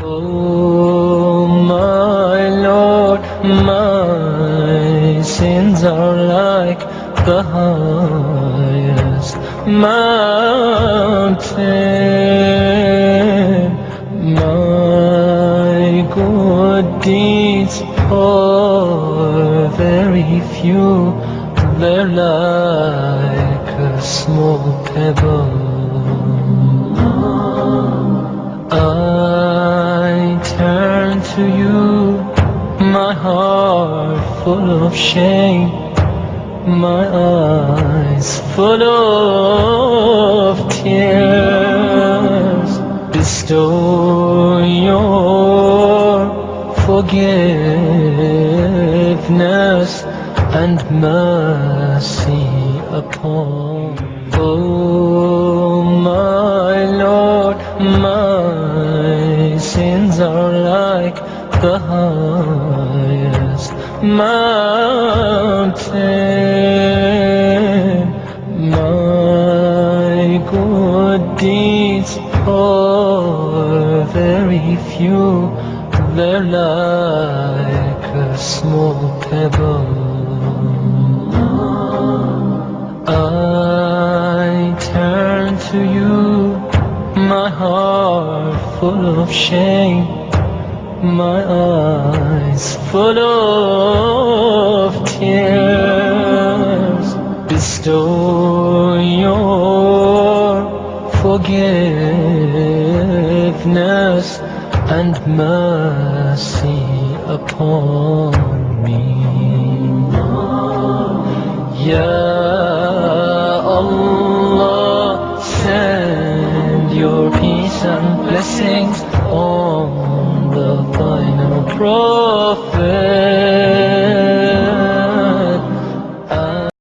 Oh my Lord, my sins are like the highest mountain. My good deeds are very few, they're like a small pebble. I turn to you, my heart full of shame, my eyes full of tears. Bestow your forgiveness and mercy upon me. Oh my Lord, my sins are like the highest mountain. My good deeds are very few, they're like a small pebble. I turn to you, my heart full of shame, my eyes full of tears. Bestow your forgiveness and mercy upon me. Ya Allah, send your peace and blessings on the final prophet.